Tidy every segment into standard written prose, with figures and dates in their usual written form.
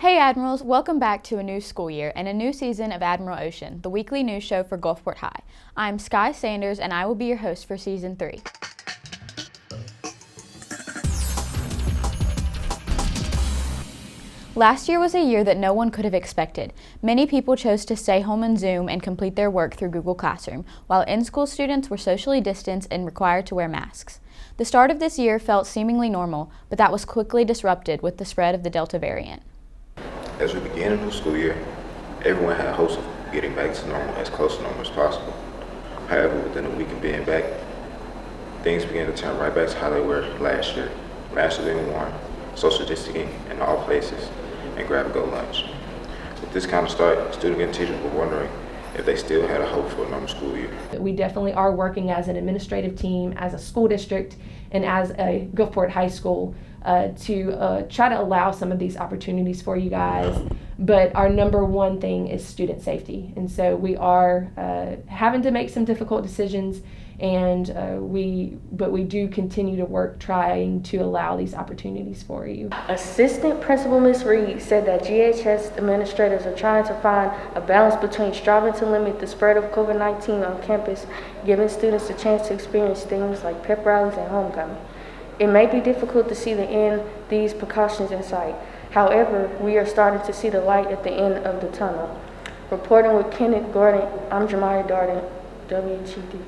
Hey Admirals, welcome back to a new school year and a new season of Admiral Ocean, the weekly news show for Gulfport High. I'm Skye Sanders and I will be your host for Season 3. Last year was a year that no one could have expected. Many people chose to stay home and Zoom and complete their work through Google Classroom, while in-school students were socially distanced and required to wear masks. The start of this year felt seemingly normal, but that was quickly disrupted with the spread of the Delta variant. As we began a new school year, everyone had hopes of getting back to normal as close to normal as possible. However, within a week of being back, things began to turn right back to how they were last year. Masks were being worn, social distancing in all places, and grab-and-go lunch. With this kind of start, students and teachers were wondering if they still had a hope for a normal school year. We definitely are working as an administrative team, as a school district, and as a Gulfport High School to try to allow some of these opportunities for you guys. But our number one thing is student safety. And so we are having to make some difficult decisions, and we do continue to work trying to allow these opportunities for you. Assistant Principal Ms. Reed said that GHS administrators are trying to find a balance between striving to limit the spread of COVID-19 on campus, giving students a chance to experience things like pep rallies and homecoming. It may be difficult to see the end these precautions in sight. However, we are starting to see the light at the end of the tunnel. Reporting with Kenneth Gordon, I'm Jemiah Darden, WGTV.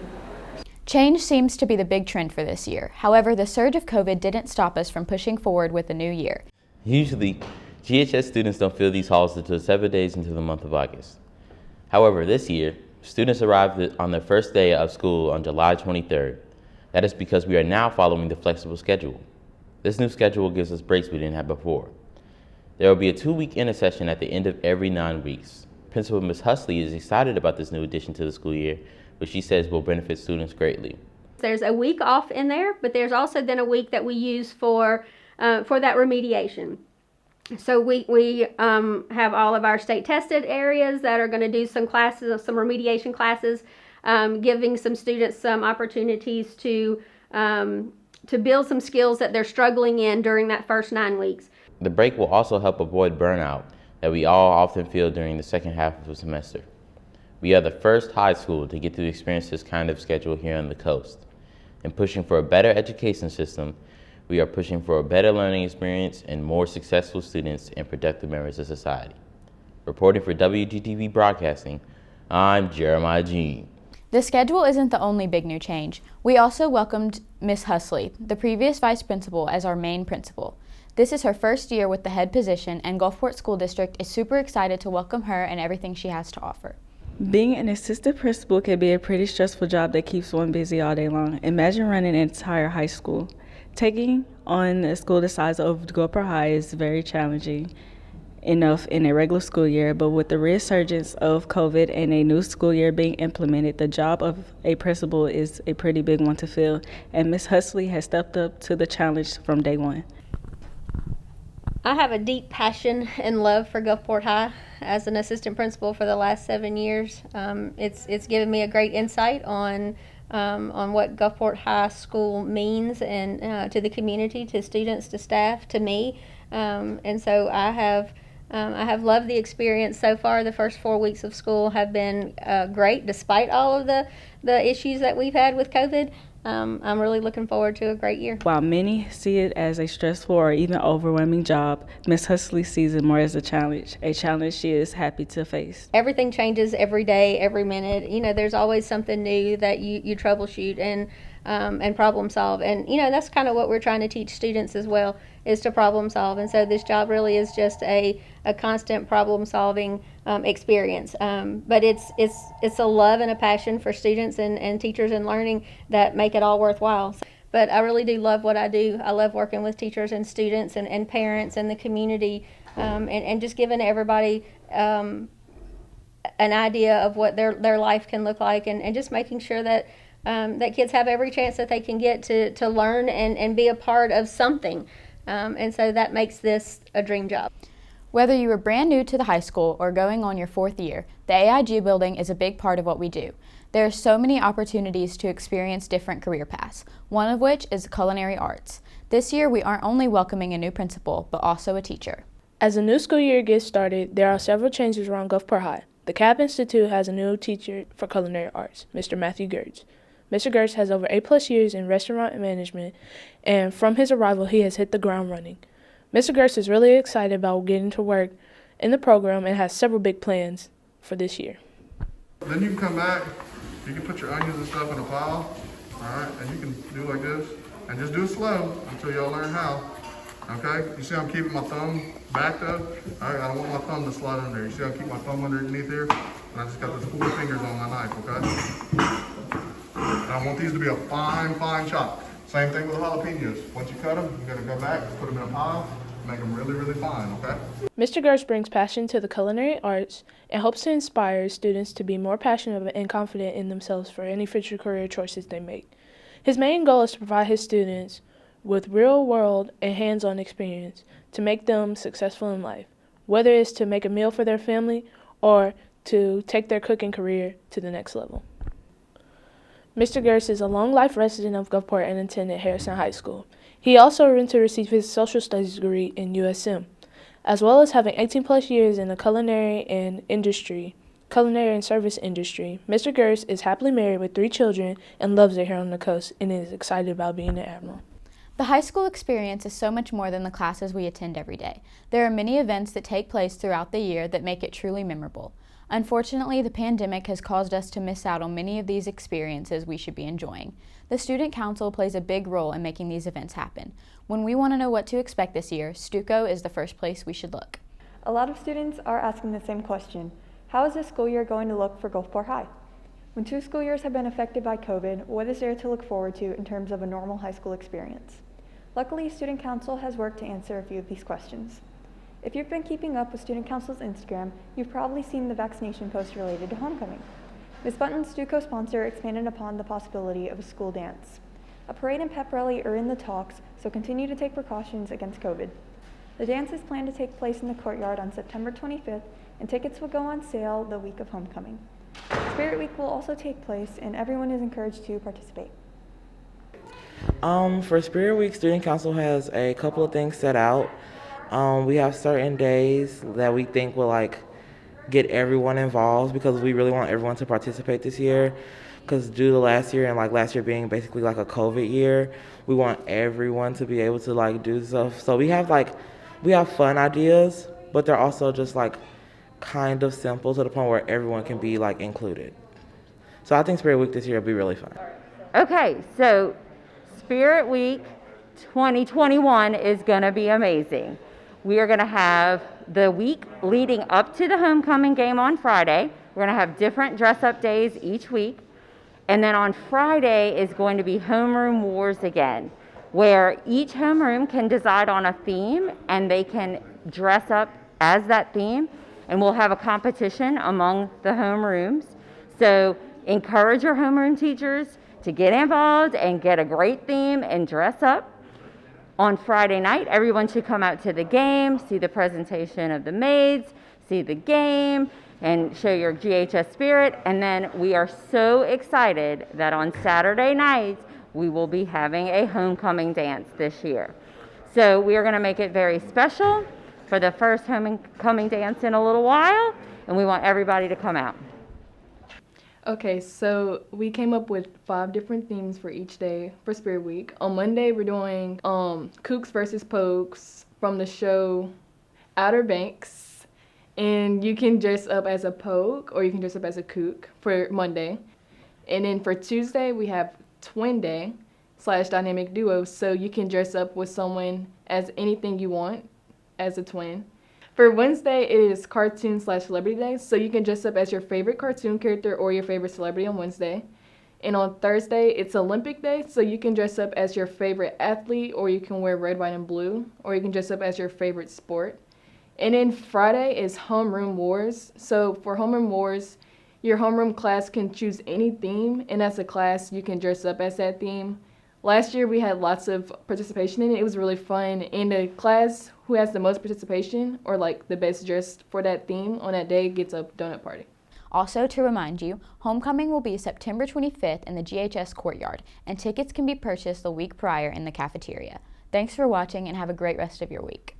Change seems to be the big trend for this year. However, the surge of COVID didn't stop us from pushing forward with the new year. Usually, GHS students don't fill these halls until 7 days into the month of August. However, this year, students arrived on their first day of school on July 23rd. That is because we are now following the flexible schedule. This new schedule gives us breaks we didn't have before. There will be a 2-week intersession at the end of every 9 weeks. Principal Ms. Husley is excited about this new addition to the school year, which she says will benefit students greatly. There's a week off in there, but there's also then a week that we use for that remediation. So we have all of our state tested areas that are going to do some classes, some remediation classes, giving some students some opportunities to build some skills that they're struggling in during that first 9 weeks. The break will also help avoid burnout that we all often feel during the second half of the semester. We are the first high school to get to experience this kind of schedule here on the coast. In pushing for a better education system, we are pushing for a better learning experience and more successful students and productive members of society. Reporting for WGTV.broadcasting, I'm Jeremiah Jean. The schedule isn't the only big new change. We also welcomed Ms. Husley, the previous vice principal, as our main principal. This is her first year with the head position, and Gulfport School District is super excited to welcome her and everything she has to offer. Being an assistant principal can be a pretty stressful job that keeps one busy all day long. Imagine running an entire high school. Taking on a school the size of Gulfport High is very challenging enough in a regular school year, but with the resurgence of COVID and a new school year being implemented, the job of a principal is a pretty big one to fill, and Ms. Husley has stepped up to the challenge from day one. I have a deep passion and love for Gulfport High. As an assistant principal for the last 7 years, it's given me a great insight on what Gulfport High School means and to the community, to students, to staff, to me, and so I have loved the experience so far. The first 4 weeks of school have been great, despite all of the issues that we've had with COVID. I'm really looking forward to a great year. While many see it as a stressful or even overwhelming job, Ms. Husley sees it more as a challenge she is happy to face. Everything changes every day, every minute. You know, there's always something new that you troubleshoot and problem solve. And, you know, that's kind of what we're trying to teach students as well, is to problem solve. And so this job really is just a constant problem solving experience. But it's a love and a passion for students and teachers and learning that make it all worthwhile. But I really do love what I do. I love working with teachers and students and parents and the community, and just giving everybody an idea of what their life can look like, and just making sure that that kids have every chance that they can get to learn and be a part of something. And so that makes this a dream job. Whether you are brand new to the high school or going on your 4th year, the AIG building is a big part of what we do. There are so many opportunities to experience different career paths, one of which is culinary arts. This year, we aren't only welcoming a new principal, but also a teacher. As the new school year gets started, there are several changes around Gulfport High. The CAP Institute has a new teacher for culinary arts, Mr. Matthew Gertz. Mr. Gertz has over 8+ years in restaurant management, and from his arrival, he has hit the ground running. Mr. Gertz is really excited about getting to work in the program and has several big plans for this year. Then you can come back, you can put your onions and stuff in a pile, all right, and you can do like this, and just do it slow until y'all learn how, okay? You see I'm keeping my thumb back up? All right, I don't want my thumb to slide under. You see I keep my thumb underneath here, and I just got those 4 fingers on my knife, okay? And I want these to be a fine, fine chop. Same thing with jalapenos. Once you cut them, you gotta go back, put them in a pile, make them really, really fine, okay? Mr. Gertz brings passion to the culinary arts and hopes to inspire students to be more passionate and confident in themselves for any future career choices they make. His main goal is to provide his students with real-world and hands-on experience to make them successful in life, whether it's to make a meal for their family or to take their cooking career to the next level. Mr. Gertz is a long-life resident of Gulfport and attended Harrison High School. He also went to receive his social studies degree in USM, as well as having 18+ years in the culinary and service industry. Mr. Gertz is happily married with 3 children and loves it here on the coast and is excited about being an admiral. The high school experience is so much more than the classes we attend every day. There are many events that take place throughout the year that make it truly memorable. Unfortunately, the pandemic has caused us to miss out on many of these experiences we should be enjoying. The Student Council plays a big role in making these events happen. When we want to know what to expect this year, Stuco is the first place we should look. A lot of students are asking the same question. How is this school year going to look for Gulfport High? When 2 school years have been affected by COVID, what is there to look forward to in terms of a normal high school experience? Luckily, Student Council has worked to answer a few of these questions. If you've been keeping up with Student Council's Instagram, you've probably seen the vaccination post related to homecoming. Ms. Button's Stuco sponsor expanded upon the possibility of a school dance. A parade and pep rally are in the talks, so continue to take precautions against COVID. The dance is planned to take place in the courtyard on September 25th, and tickets will go on sale the week of homecoming. Spirit Week will also take place, and everyone is encouraged to participate. For Spirit Week, Student Council has a couple of things set out. We have certain days that we think will get everyone involved because we really want everyone to participate this year. Because due to last year and last year being basically a COVID year, we want everyone to be able to do stuff. So we have fun ideas, but they're also just kind of simple to the point where everyone can be included. So I think Spirit Week this year will be really fun. Okay, so Spirit Week 2021 is going to be amazing. We are going to have the week leading up to the homecoming game on Friday. We're going to have different dress-up days each week. And then on Friday is going to be Homeroom Wars again, where each homeroom can decide on a theme and they can dress up as that theme. And we'll have a competition among the homerooms. So encourage your homeroom teachers to get involved and get a great theme and dress up. On Friday night, everyone should come out to the game, see the presentation of the maids, see the game, and show your GHS spirit. And then we are so excited that on Saturday nights, we will be having a homecoming dance this year. So we are going to make it very special for the first homecoming dance in a little while, and we want everybody to come out. Okay, so we came up with 5 different themes for each day for Spirit Week. On Monday, we're doing Kooks versus Pokes from the show Outer Banks. And you can dress up as a poke or you can dress up as a kook for Monday. And then for Tuesday, we have Twin Day / Dynamic Duo. So you can dress up with someone as anything you want as a twin. For Wednesday, it is Cartoon / Celebrity Day, so you can dress up as your favorite cartoon character or your favorite celebrity on Wednesday. And on Thursday, it's Olympic Day, so you can dress up as your favorite athlete, or you can wear red, white, and blue, or you can dress up as your favorite sport. And then Friday is Homeroom Wars. So for Homeroom Wars, your homeroom class can choose any theme, and as a class, you can dress up as that theme. Last year, we had lots of participation in it. It was really fun. And the class who has the most participation or the best dressed for that theme on that day gets a donut party. Also, to remind you, homecoming will be September 25th in the GHS courtyard, and tickets can be purchased the week prior in the cafeteria. Thanks for watching and have a great rest of your week.